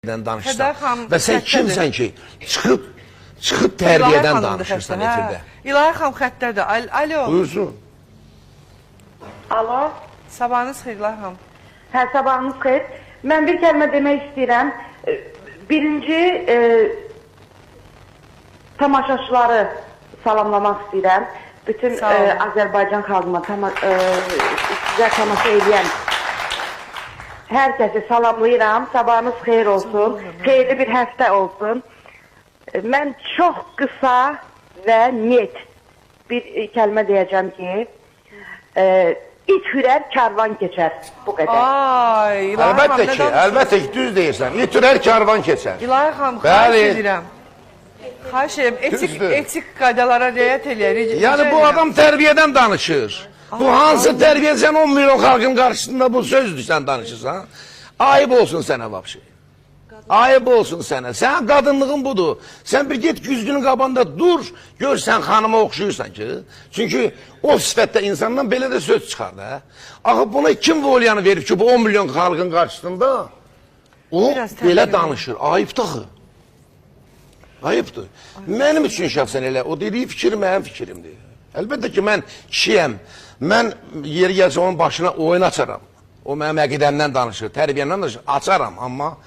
danışsan xanım və sən xəttədir. kimsən ki, çıxıb tərbiyədən danışırsan efirdə. İlahi xanım xəttədir. Alo. Buyursun. Alo. Sabahınız xeyir İlahi xanım. Hə, sabahınız xeyir. Mən bir kəlmə demək istəyirəm. Birinci tamaşaçıları salamlamaq istəyirəm. Bütün Azərbaycan xalqına sizə tamaşa edən hər kəsi salamlayıram. Sabahınız xeyir olsun. Xeyirli bir həftə olsun. Mən çox qısa və net bir kəlmə deyəcəm ki, it hürər, karvan keçər. Bu qədər. Ay, İlahi xanım, Əlbəttə ki, əlbəttə ki, düz deyirsən. İt hürər, karvan keçər. İlahi xanım, xahiş edirəm. Xahiş edirəm, eksik qaydalara riayət eləyək. Yəni bu adam tərbiyədən danışır. Bu hansı tərbiyə, sən 10 milyon xalqın qarşısında bu sözdür sən danışırsan. Ayıb olsun sənə vapşı. Ayıb olsun sənə. Sənin qadınlığın budur. Sən bir get güzgünün qabanda dur, gör sən xanıma oxşuyursan ki. Çünki o sifətdə insandan belə də söz çıxar da. Axı buna kim volyanı verib ki bu 10 milyon xalqın qarşısında o belə danışır. Ayıbdır axı. Ayıbdır. Mənim üçün şəxsən elə o dediyi fikir mənim fikrimdir. Əlbəttə ki mən kişiyəm. Mən yeri gəlsə onun başına oyun açaram. O mənim əqidəmdən danışır, tərbiyəmdən danışır, açaram amma